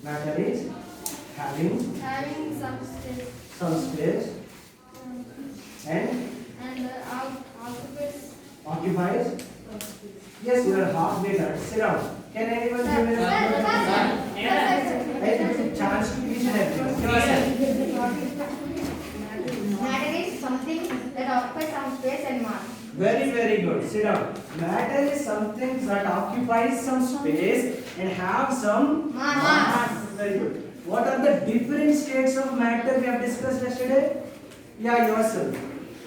Matter is having some space and occupies. Yes, you are halfway done. Sit down. Can anyone give me the chance to each and everyone? Matter is something that occupies some space and mass. Very, very good. Sit down. Matter is something that occupies some space and have some Mass. Very good. What are the different states of matter we have discussed yesterday? Yeah, yourself.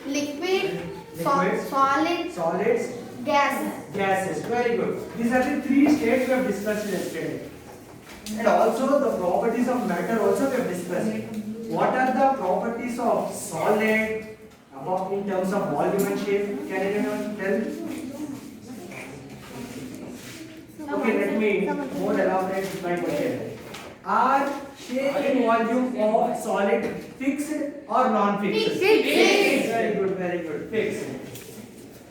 Liquid, Liquids. solid, Solids, gases. gases. Very good. These are the three states we have discussed yesterday. And also the properties of matter also we have discussed. What are the properties of solid about in terms of volume and shape? Can anyone tell? Okay, let me more elaborate my question. Are shape and volume of solid fixed or non-fixed? Fixed. Very good, very good. Fixed.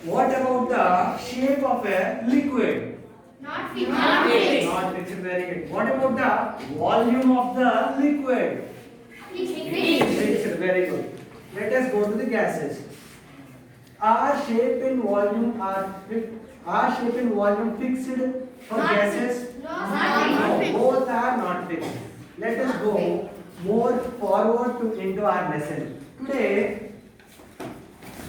What about the shape of a liquid? Not Not fixed. Very good. What about the volume of the liquid? Fixed. Very good. Let us go to the gases. Are shape and volume fixed for Not gases? Not No, both are not fixed. Let us go more forward into our lesson. Today,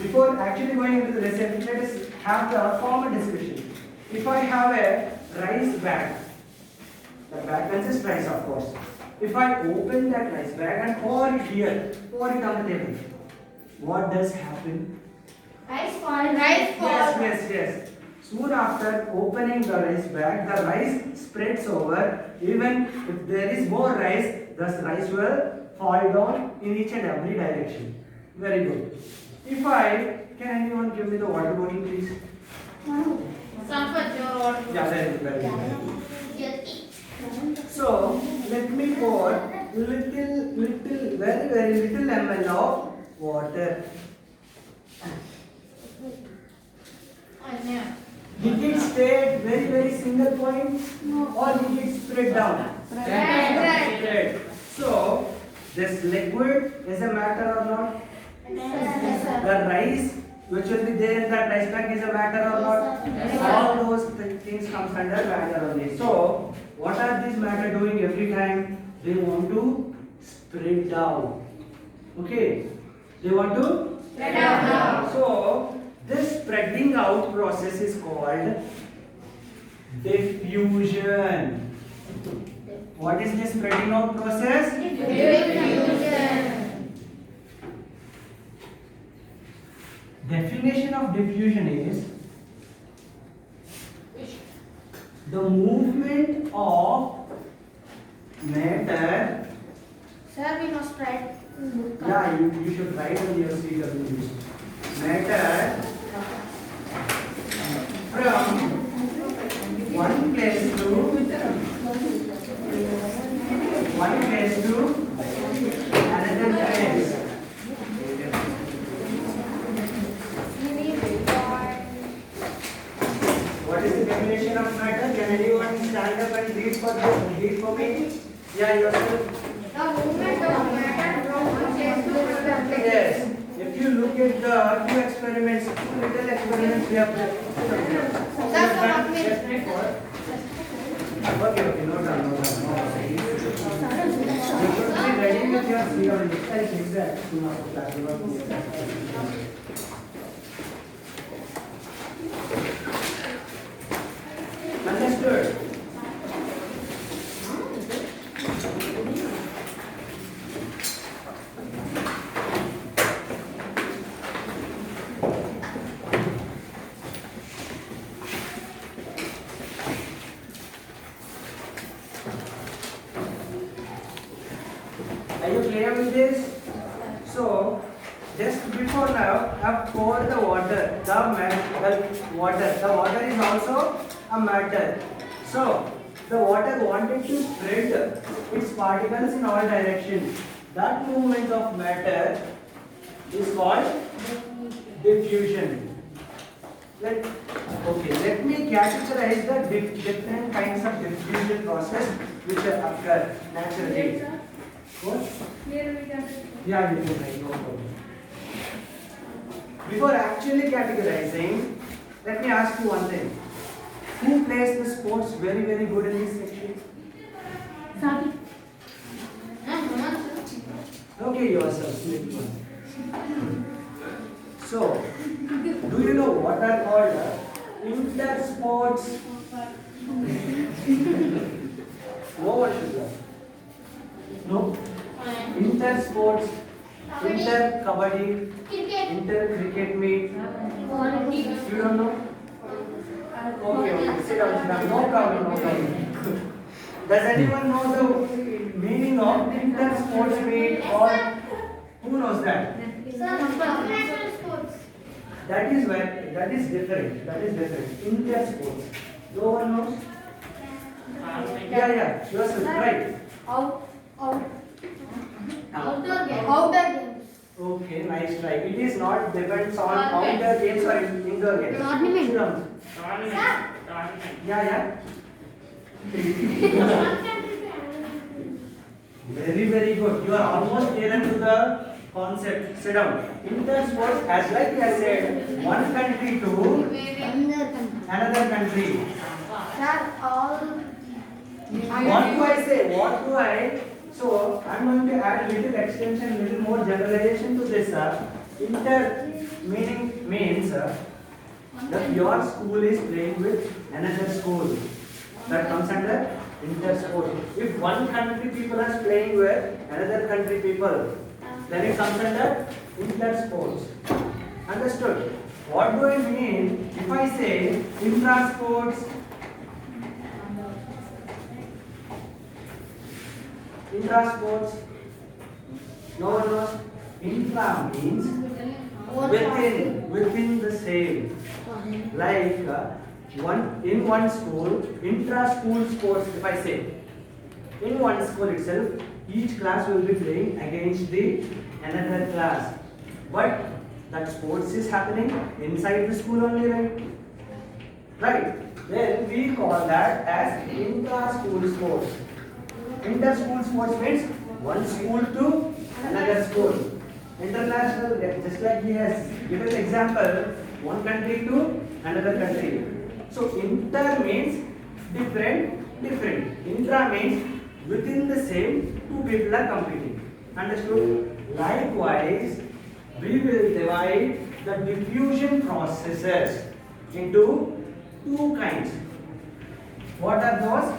before actually going into the lesson, let us have the common discussion. If I have a rice bag, the bag consists rice, of course. If I open that rice bag and pour it here, pour it on the table, what does happen? Rice fall. Yes. Soon after opening the rice bag, the rice spreads over. Even if there is more rice, the rice will fall down in each and every direction. Very good. Can anyone give me the water bottle, please? Yeah, very good, very good. So let me pour very little ml of water. Did it stay at very single point or did it spread down? Spread. So this liquid is a matter or not? The rice which will be there in that rice bag is a matter or not? All those things comes under matter only. So what are these matter doing every time? They want to spread down. Okay? They want to Spread out. So this spreading out process is called diffusion. What is this spreading out process? Diffusion. Definition of diffusion is the movement of matter. Sir, we must write. Yeah, you should write on your speaker. Matter from one place to another place. What is the definition of matter? Can anyone stand up and read for me? Yeah, yourself. The movement of matter from one place to another place. Yes. If you look at the two experiments, two little experiments we have done. Okay, no done. You should be ready with your theory. Exactly. Understood? Are you clear with this? So, just before now, I have poured the water. The water is also a matter. So, the water wanted to spread its particles in all directions. That movement of matter is called diffusion. Let me categorize the different kinds of diffusion process which occur naturally. What? Yeah, you can write, no problem. Before actually categorizing, let me ask you one thing. Who plays the sports very good in this section? Okay, yourself. So, do you know what are called inter-sports? No one should know. No? Inter-sports, inter-kabaddi, inter-cricket meet. You don't know? Okay, sit down. No problem. Does anyone know the meaning of inter-sports meet or who knows that? That is different. Inter-sports. No one knows? Yeah. Yourself, right. Outdoor games. Okay, nice try. It is not depends on outdoor games or indoor games. Tournament. Sit down. Yeah. Very good. You are almost near to the concept. Sit down. Inter-sports, as like I said, one country to another country. What do I say? What do I? So I am going to add little extension, little more generalization to this. Inter meaning means that your school is playing with another school. That comes under inter-sport. If one country people are playing with another country people, then it comes under inter-sports. Understood? What do I mean if I say intra-sports? Intra-sports. No one knows. Intra means within the same. Like in one school, intra-school sports. If I say in one school itself, each class will be playing against the another class. But that sports is happening inside the school only, right? Right. Then we call that as intra-school sports. Inter-school sports means one school to another school. International, just like he has given example, one country to another country. So inter means different. Intra means within the same two people are competing. Understood? Likewise, we will divide the diffusion processes into two kinds. What are those?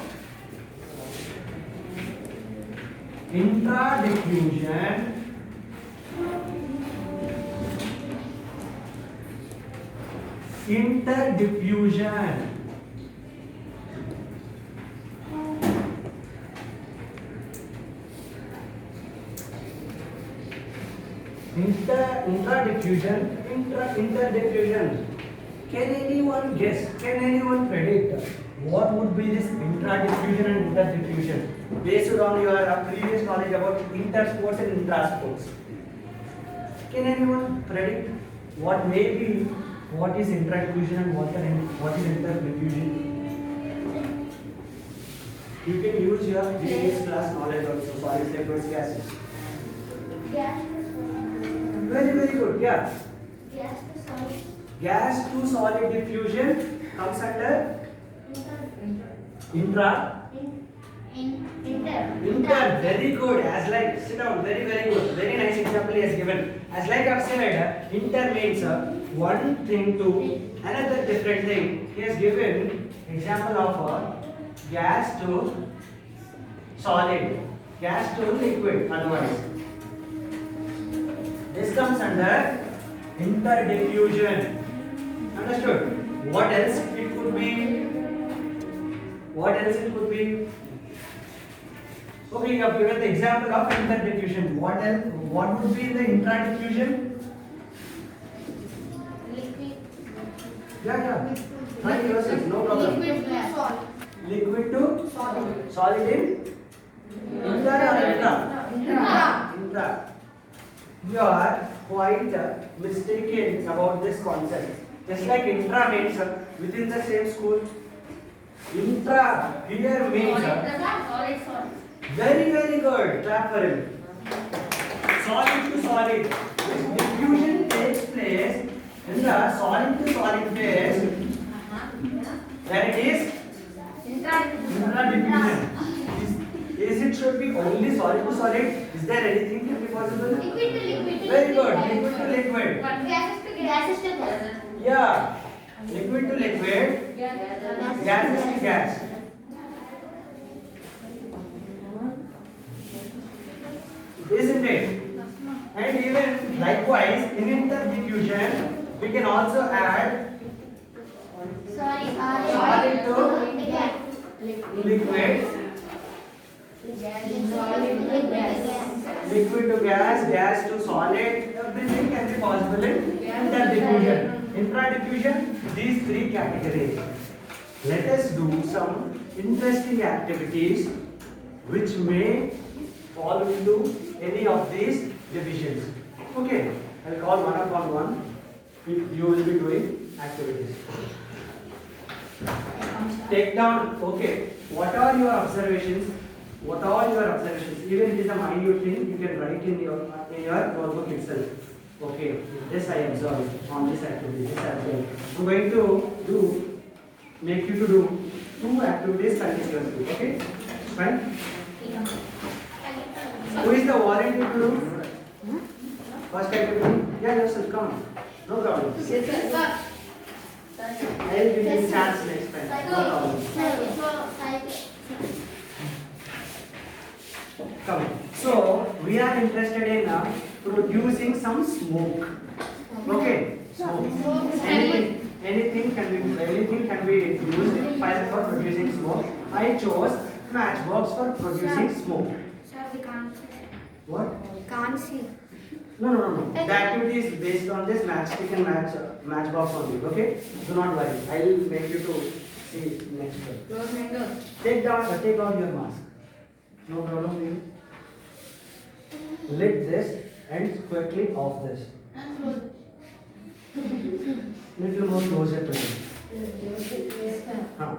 Intra-diffusion interdiffusion. Interdiffusion, interdiffusion. Can anyone guess? Can anyone predict what would be this interdiffusion and interdiffusion based on your previous knowledge about intersports and intrasports? Can anyone predict what may be? What is interdiffusion and what is interdiffusion? You can use your previous class knowledge also. Solid, liquids, gases. Very good. Yeah. Gas to solid diffusion comes under inter. Very good. As like sit down. Very good. Very nice example he has given. As like I've said, inter means one thing to another different thing. He has given example of gas to solid, gas to liquid. Otherwise, this comes under interdiffusion. Understood? What else it could be? Okay, you have given the example of interdiffusion. What else? What would be the interdiffusion? Yeah. Try yourself, no problem. Liquid to solid in inter or intra? Intra. You are quite mistaken about this concept. Just like intra means within the same school. Intra here means very very good. Clap for him. Solid to solid. This diffusion takes place in the solid to solid phase. When it is intra diffusion. Is it should be only solid to solid? Is there anything can be possible? Liquid to liquid. Very good. Liquid to liquid. Gases to gas. Yeah. Liquid to liquid. Gases to gas. Isn't it? And even likewise, in interdiffusion, we can also add solid to liquid, liquid to gas, gas to solid. Everything can be possible in interdiffusion. Intradiffusion, these three categories. Let us do some interesting activities which may fall into any of these divisions. Okay, I'll call one upon one. You will be doing activities. Take down. Okay, what are your observations? What are your observations? Even if it is a minute thing, you can write in your notebook itself. Okay, this I observed on this activity. This I observed. I'm going to make you to do 2 activities continuously. Okay, fine. Who is the volunteer to do? First activity? Yeah, yourself, come. No problem. I will give you a chance next time. No problem. Come. So, we are interested in producing some smoke. Okay? Smoke. Anything can be used for producing smoke. I chose matchbox for producing smoke. Sir, we can't see. What? Can't see. No. The activity is based on this matchstick and matchbox only. Okay? Do not worry. I will make you to see next time. Take out your mask. No problem for you. Lift this and quickly off this. Little more closer to me. Huh.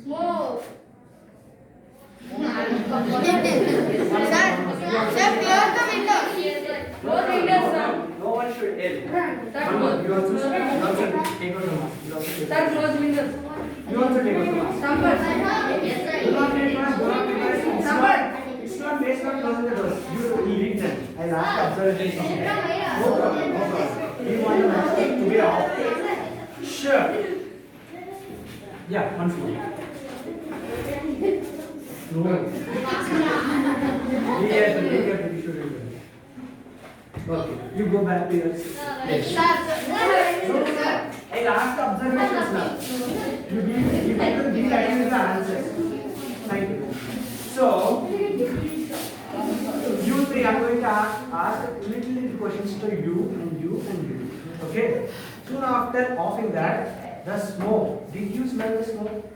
Smoke. No one should ill. You also take out the mask. You also take out the mask. Do not take mask. It's not based on closing the doors. You read them. I'll ask observation. No problem. We want the mask to be off. Sure. Yeah, once more. No. We should do it. Okay, you go back to your place. I'll ask observations now. You give the answers. Thank you. So, you three are going to ask little questions to you and you and you. Okay? Soon after offing that, the smoke. Did you smell the smoke?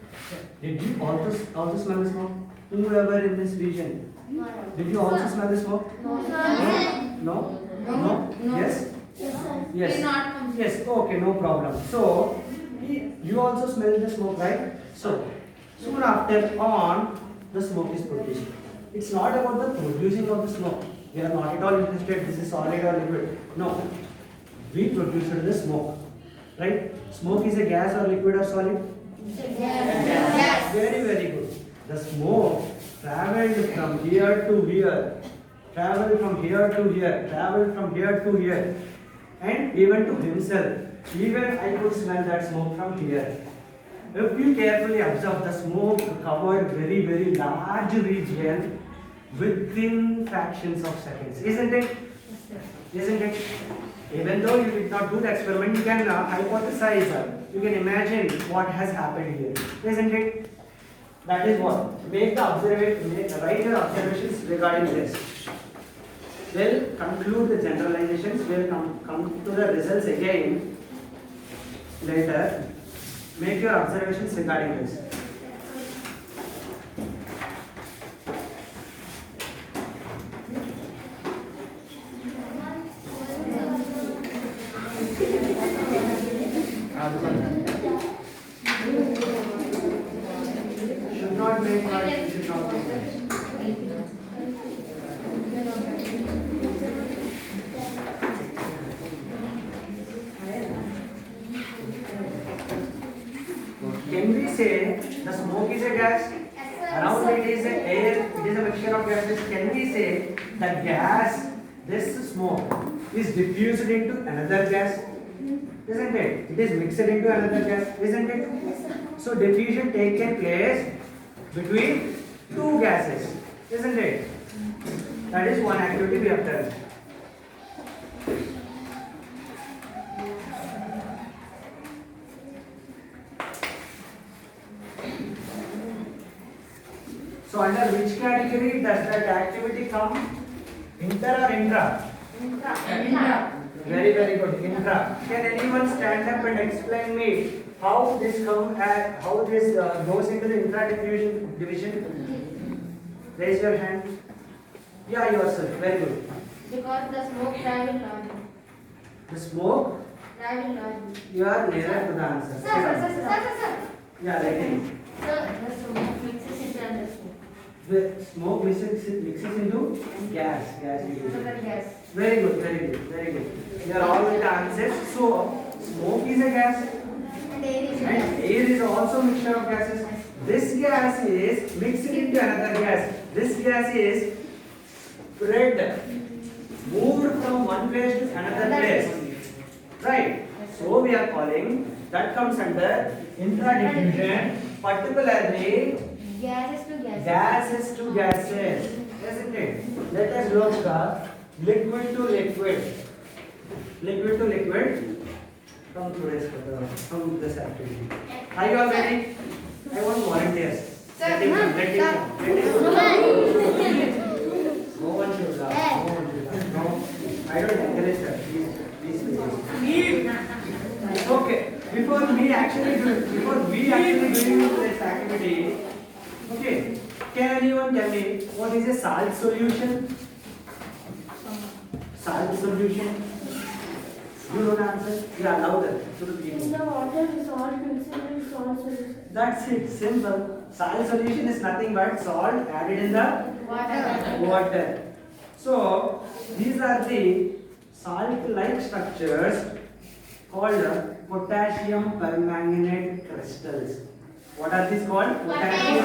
Did you also smell the smoke? Whoever in this region. Did you also smell the smoke? No? Yes? Yes. Yes. Okay, no problem. So, you also smell the smoke, right? So, soon after on, the smoke is produced. It's not about the producing of the smoke. We are not at all interested. This is solid or liquid. No. We produced the smoke. Right? Smoke is a gas or liquid or solid? Yes. Very, very good. The smoke traveled from here to here, traveled from here to here, traveled from here to here, and even to himself. Even I could smell that smoke from here. If you carefully observe, the smoke covered very, very large region within fractions of seconds. Isn't it? Isn't it? Even though you did not do the experiment, you can hypothesize. You can imagine what has happened here. Isn't it? That is what. Write your observations regarding this. We'll conclude the generalizations. We'll come to the results again later. Make your observations regarding this. say the smoke is a gas? Around it is a air, it is a mixture of gases. Can we say the gas, this smoke, is diffused into another gas? Isn't it? It is mixed into another gas, isn't it? So diffusion taken place between two gases, isn't it? That is one activity we have done. So under which category does that activity come? Inter or intra? Very, very good. Intra. Can anyone stand up and explain me how this goes into the intra division? Raise your hand. Yeah, yourself. Very good. Because the smoke travel large. The smoke. Travel large. You are nearer to the answer. Sir. Yeah, writing. Sir, the smoke mixes into the smoke. The smoke mixes into gas. Sugar gas. Very good. You are all with the answers. So smoke is a gas. And air is a And gas. air is also a mixture of gases. This gas is mixed into another gas. This gas is spread, moved from one place to another place. Right? So we are calling that comes under intradiffusion, particularly gases to gases. Isn't it? Let us look at liquid to liquid. Liquid to liquid. Come from this activity. Are you all ready? I want volunteers. Sir, Let him come, let him come, let him come. No one should laugh. No one should laugh. No, I don't encourage that. Please. Okay. Before we actually doing this activity, okay. Can anyone tell me what is a salt solution? Salt solution. You know the answer? Yeah, louder. To the people. In the water, the salt mixed in salt solution. That's it, simple. Salt solution is nothing but salt added in the water. So, these are the salt-like structures called potassium permanganate crystals. What are these called? Potassium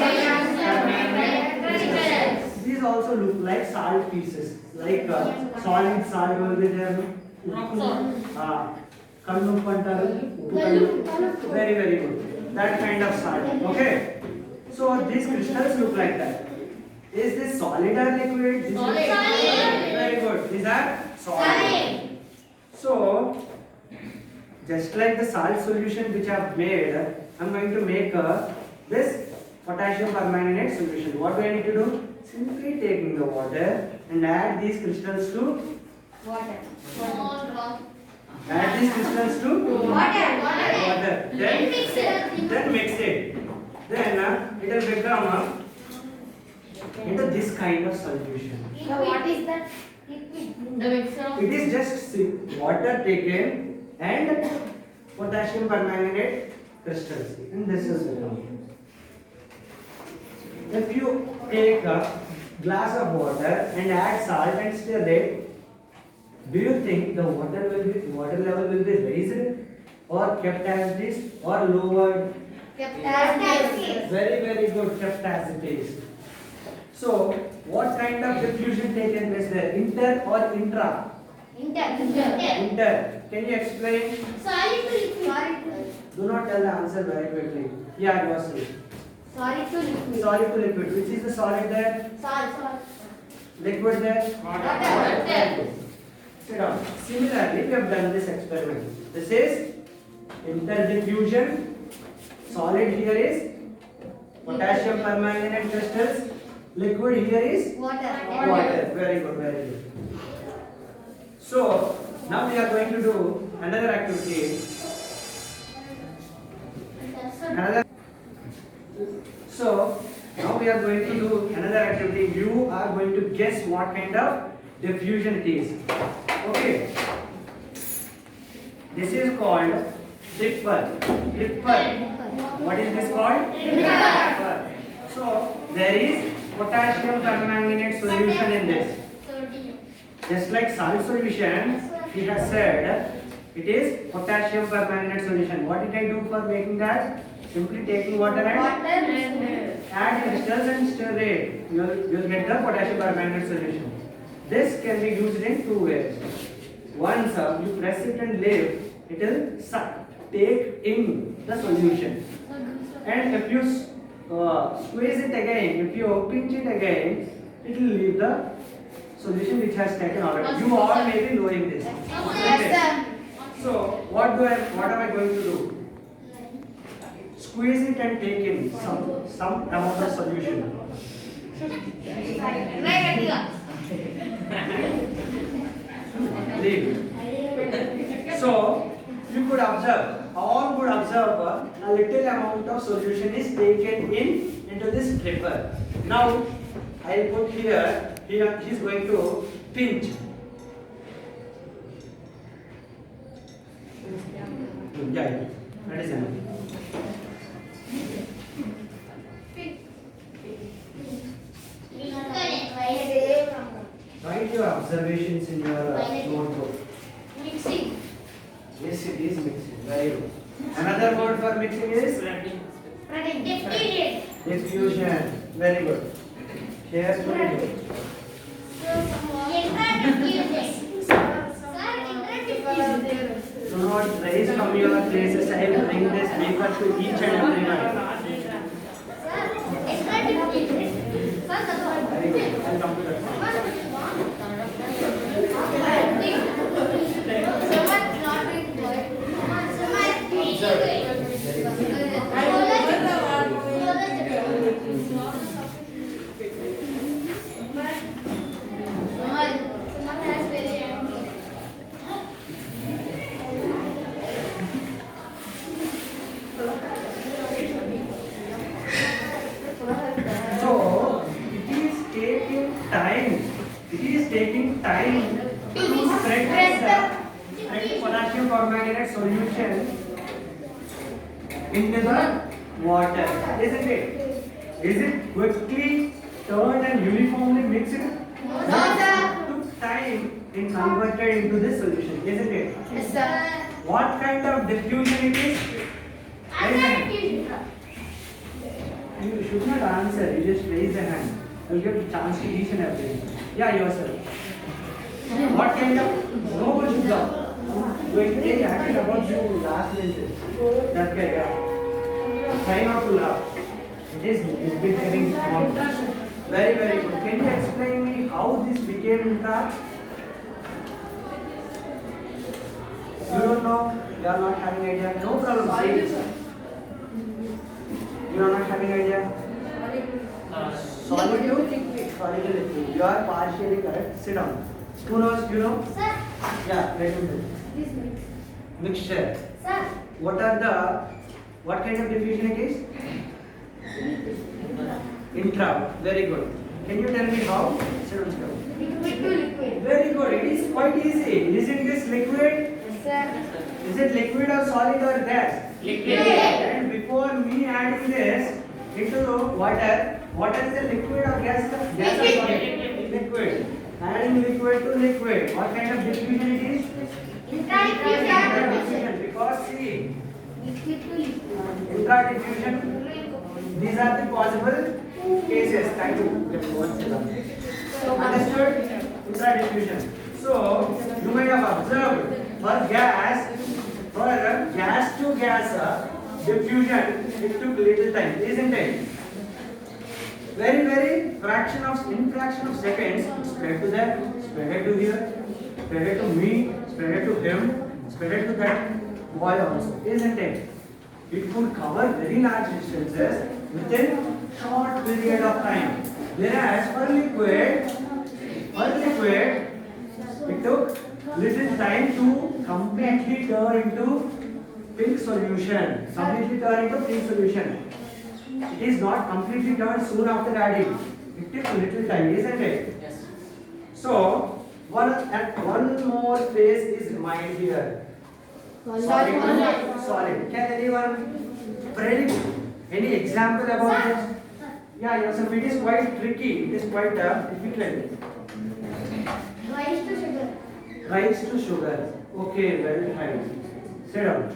permanganate crystals. These also look like salt pieces. Like solid salt will be there. Kallu pantaru. Very good. That kind of salt. Okay. So these crystals look like that. Is this solid or liquid? Solid. Very good. These are solid. So just like the salt solution which I have made, I am going to make this potassium permanganate solution. What do I need to do? Simply taking the water and add these crystals to Water. add these crystals to water. Then Mix it. Then mix it. Then it will become into this kind of solution. So what is that? The mixture of It is just water taken and potassium permanganate crystals. And this is become. If you take a glass of water and add salt and stir it, do you think the water level will be raised or kept as it is or lowered? Very good, kept as it is. So, what kind of diffusion taken place there? Inter or intra? Inter. Can you explain? Solid to liquid. Do not tell the answer very quickly. Yeah, yourself. Solid to liquid. Solid to liquid. Which is the solid there? Salt. Liquid there? Water. Sit down. Similarly, we have done this experiment. This is interdiffusion. Solid here is potassium permanganate crystals. Liquid here is water. Very good. So, now we are going to do another activity. So, now we are going to do another activity. You are going to guess what kind of diffusion it is. Okay. This is called dipper. What is this called? Dipper. So, there is potassium permanganate solution in this. Just like salt solution, he has said it is potassium permanganate solution. What did I do for making that? Simply taking water and add crystals and stir it. You'll get the potassium bicarbonate solution. This can be used in two ways. Once you press it and lift, it will suck, take in the solution. And if you squeeze it again, if you pinch it again, it will leave the solution which has taken already. You all may be knowing this. Okay. So what am I going to do? Squeeze it and take in some amount of solution. Leave. So you could observe, all would observe a little amount of solution is taken into this stripper. Now I will put here he is going to pinch. Yeah, that is enough. Write your observations in your notebook. Mixing. Yes, it is mixing. Very good. Another word for mixing is diffusion. Very good. Here, do not rise from your places. I will bring this paper to each and every one. Very good. I'll come to that. So it is taking time to spread potassium permanganate solution into the water, isn't it? Is it quickly turned and uniformly mixed? It took time in converted into this solution, isn't it? Yes, sir. What kind of diffusion it is? You should not answer, you just raise the hand. You'll get a chance to each and everything. Yeah, yourself. What kind of, no one should go. Going to take action about you last lenses. That guy, yeah. Try not to laugh. It's been having fun. Very, very good. Can you explain me how this became intact? You don't know? You are not having idea? No problem, say it. You are not having idea? Solid to liquid. Solid to liquid. You are partially correct. Sit down. Who knows? You know? Sir. Yeah, let me know. Mixture. Sir. What kind of diffusion it is? Intra. Very good. Can you tell me how? Sit down, sit down. Liquid to liquid. Very good. It is quite easy. Isn't this liquid? Yes, sir. Is it liquid or solid or gas? Liquid. And before me adding this into water, water is a liquid or gas? Gas or solid? Liquid. Adding liquid to liquid. What kind of diffusion it is? Intra-diffusion. Because see, intra-diffusion, these are the possible cases. Thank you. Understood? Intra-diffusion. So, you might have observed for gas to gas diffusion, it took little time, isn't it? Very fraction of seconds, spread to that, spread it to here, spread it to me, spread it to him, spread it to that boy also, isn't it? It could cover very large distances within short period of time. Whereas for liquid, it took little time to completely turn into pink solution. It is not completely turned soon after adding. It takes a little time, isn't it? Yes. So one more phase is remained here. Solid. Can anyone predict any example about this? Yeah, yourself. It is quite tricky. It is quite difficult. Rice to sugar. Okay, well tried. Sit down.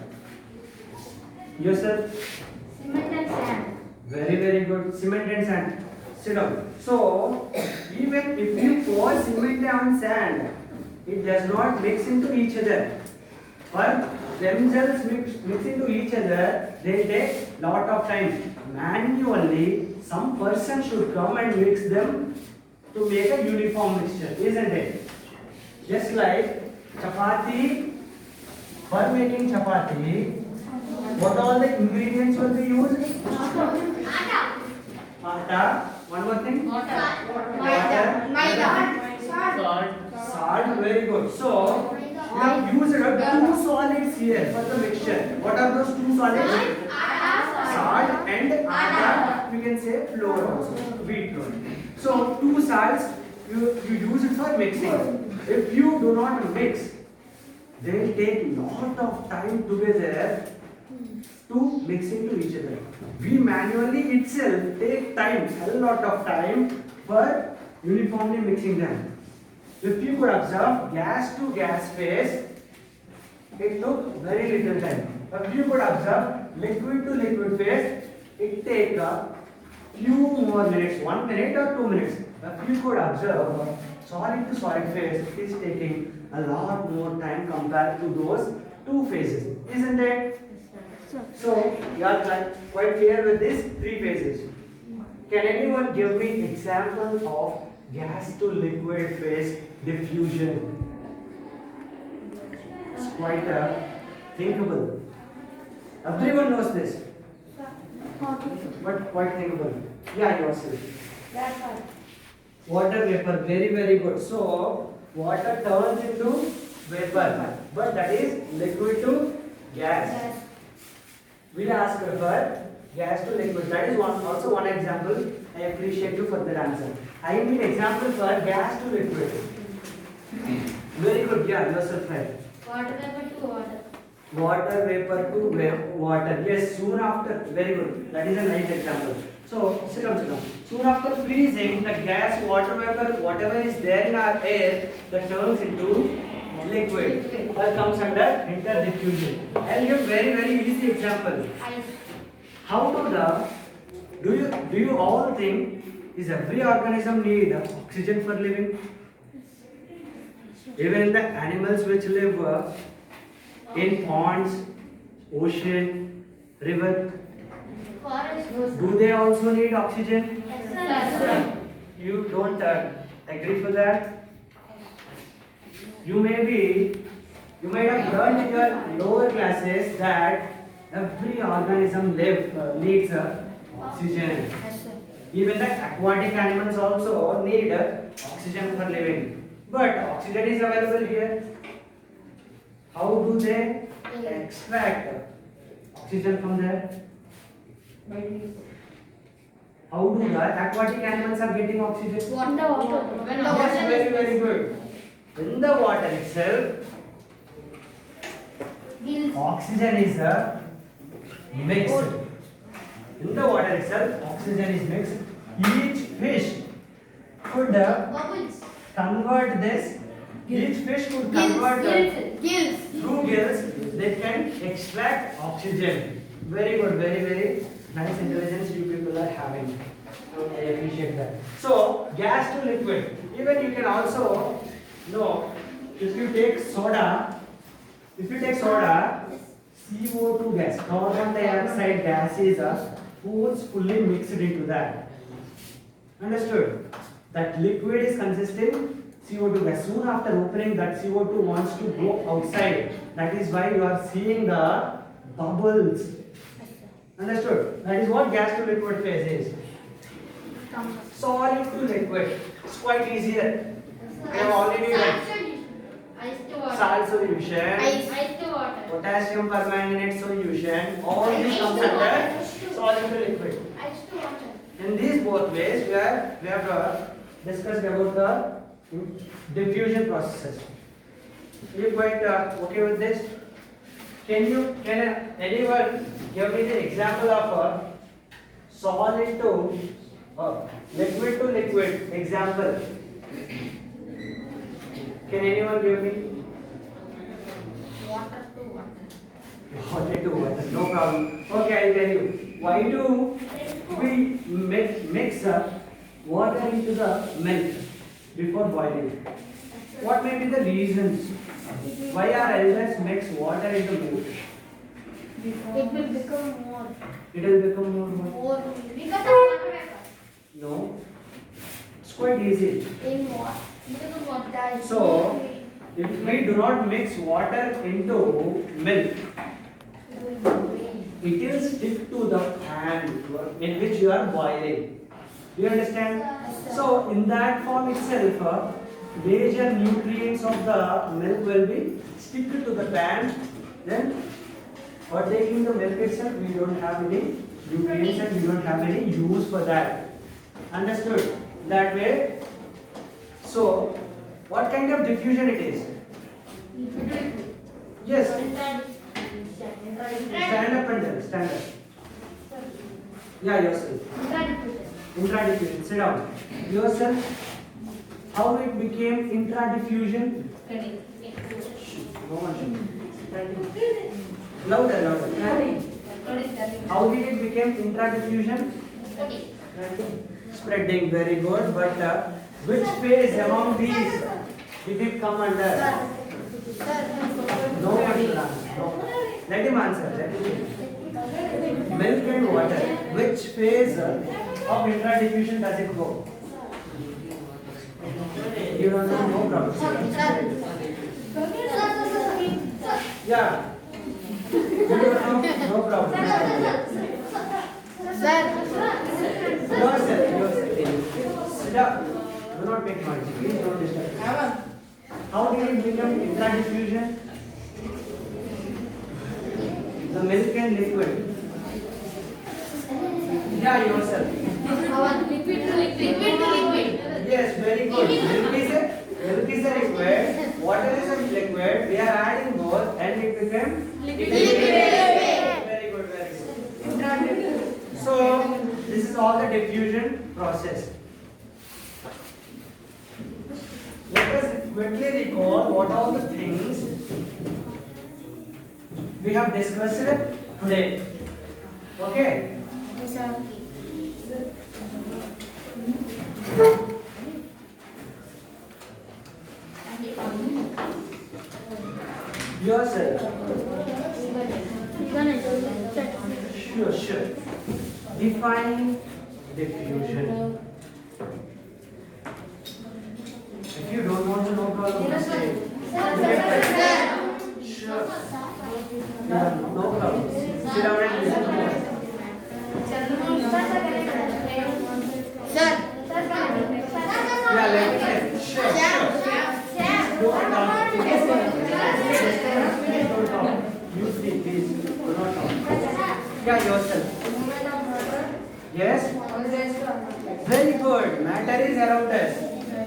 Yourself. Cement and sand. Very good. Cement and sand. Sit down. So, even if you pour cement on sand, it does not mix into each other. For themselves mix into each other, they take lot of time. Manually, some person should come and mix them to make a uniform mixture, isn't it? Just like chapati, for making chapati, what all the ingredients will be used? Atta. One more thing. Salt. Very good. So we have used two solids here for the mixture. What are those two solids? Salt and atta. We can say flour also, wheat flour. So two salts you use it for mixing. If you do not mix, they take lot of time together to mix into each other. We manually itself take time, a lot of time for uniformly mixing them. If you could observe gas to gas phase, it took very little time. If you could observe liquid to liquid phase, it take a few more minutes, 1 minute or 2 minutes. If you could observe solid to solid phase, it is taking a lot more time compared to those two phases, isn't it? So, you are quite clear with these three phases. Can anyone give me example of gas to liquid phase diffusion? It's quite thinkable. Everyone knows this, but quite thinkable. Yeah, yourself. Water vapor, very good. So, water turns into vapor, but that is liquid to gas. We'll ask for gas to liquid. That is also one example. I appreciate you for that answer. I need example for gas to liquid. Very good. Yeah, yourself right. Water vapor to water. Water vapor to water. Yes, soon after. Very good. That is a nice example. So, sit down. Soon after freezing, the gas, water vapor, whatever is there in our air, that turns into liquid. That comes under interdiffusion. I'll give very easy example. Ice. How do you all think is every organism need oxygen for living? Even the animals which live in ponds, ocean, river, Forest. do they also need oxygen? Yes, sir. You don't agree for that? You might have learned in your lower classes that every organism needs oxygen. Yes, sir. Even the aquatic animals also need oxygen for living. But oxygen is available here. How do they extract oxygen from there? How do the aquatic animals are getting oxygen? Water. When the Yes, water very good. In the water itself, gills. oxygen is mixed. In the water itself, oxygen is mixed. Each fish could Bubbles. convert this. Each fish could convert Gills. through gills. They can extract oxygen. Very good. Very nice intelligence you people are having. I appreciate that. So gas to liquid. Even you can also know if you take soda. CO2 gas, carbon dioxide gas is forcefully mixed into that. Understood? That liquid is consisting CO2 gas. Soon after opening, that CO2 wants to go outside. That is why you are seeing the bubbles. Understood? That is what gas to liquid phase is. Solid to liquid. It's quite easier. We have already read. Ice to water. Salt solution. Ice to water. Potassium permanganate solution, all these comes under solid to liquid. Ice to water. In these both ways, we have discussed about the diffusion processes. Are you quite okay with this? Can anyone give me the example of a solid to liquid to liquid example? Can anyone give me? Water to water. Water to water, no problem. Okay, I'll tell you. why do we mix water into the milk before boiling? What may be the reasons why our elders mix water into milk? It will become more. It will become more. More. Because of water vapor. No, it's quite easy. In what? Because of water. So, if we do not mix water into milk, it will stick to the pan in which you are boiling. Do you understand? So, in that form itself, major nutrients of the milk will be stick to the pan. Then, for taking the milk itself, we don't have any nutrients and we don't have any use for that. Understood? That way. So, what kind of diffusion it is? Yes. Stand up and tell. Stand up. Yeah, yourself. Intradiffusion. Sit down. Yourself. How it became intradiffusion? No one should. Louder, louder. How did it become intradiffusion? Spreading. Very good. But which phase among these did it come under? No one should answer. No. Let him answer. Let him. Milk and water. Which phase of intradiffusion does it go? You don't know, no problem. Yeah. You don't know, no problem. Yourself. Sit up. Do not make noise. Please don't disturb. How did it become intradiffusion? The milk and liquid. Yeah, yourself. Liquid to liquid. Yes, very good. Milk is a liquid, water is a liquid. We are adding both and it became liquid. Very good, very good. So, this is all the diffusion process. Let us quickly recall what all the things we have discussed today. Okay? Yourself. Sure. Define diffusion. If you don't want to know, problem, just say. Sure. Yeah, no problem. Sit down and listen to me. Yeah, let me say. Sure. Don't talk. Please don't talk. You speak, please. Do not talk. Yeah, yourself. Yes? Very good. Matter is around us.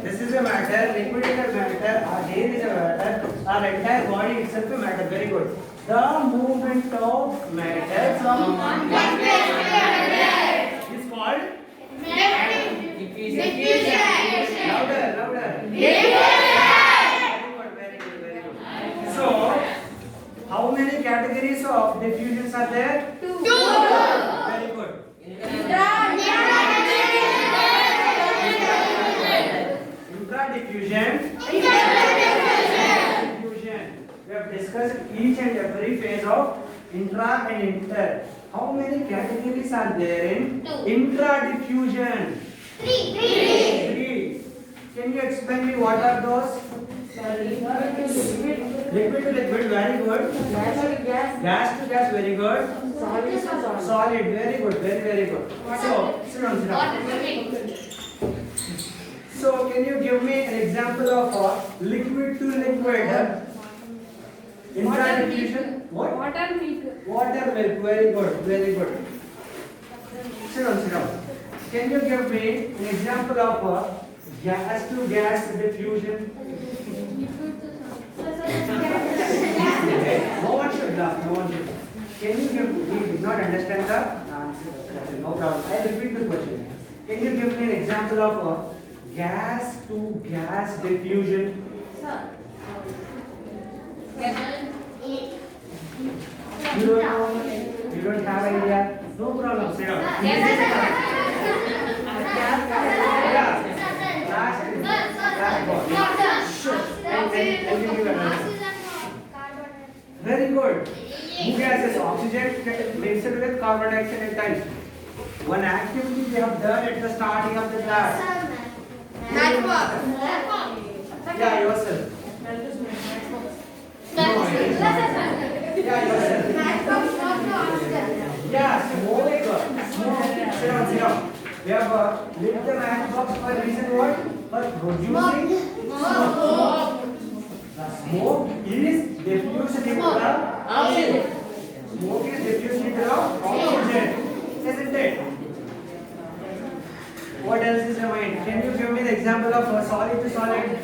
This is a matter, liquid is a matter, our hair is a matter, our entire body itself is a matter. Very good. The movement of matter from one place to another is called diffusion. Louder. Very good. So, how many categories of diffusions are there? 2. Very good. Diffusion. We have discussed each and every phase of intra and inter. How many categories are there in intra-diffusion? 3. Can you explain me what are those? Liquid to liquid, very good. Gas to gas, very good. Solid, very good, very good. So, sit down. So, can you give me an example of liquid to liquid intradiffusion? What? Water milk. Water milk. Very good. Sit down. Can you give me an example of gas to gas diffusion? No one should laugh. Can you give? We did not understand the answer. No problem. I will repeat the question. Can you give me an example of gas to gas diffusion? You don't know? You don't have idea? No problem. Sit down. Yes, sir. Yeah. Last one. And give me another. Very good. Who gases? Oxygen mixed with carbon dioxide at times. One activity we have done at the starting of the class. Yeah, yourself. No, yeah, yourself. Yeah, smoke. Smoke. Sit down, sit down. We have lit the matchbox for reason what? For producing smoke. The smoke is diffused into the oxygen. Smoke is diffused into the oxygen. Isn't it? What else is remained? Can you give me the example of solid to solid?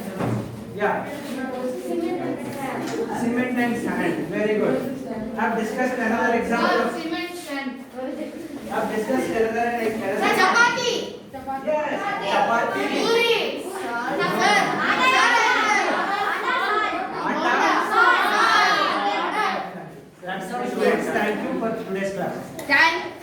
Yeah. Cement and sand. Very good. I've discussed another example of. I've discussed another example. Chapati. Yes. Chapati. Puri. That's all. Thank you for today's class. Thank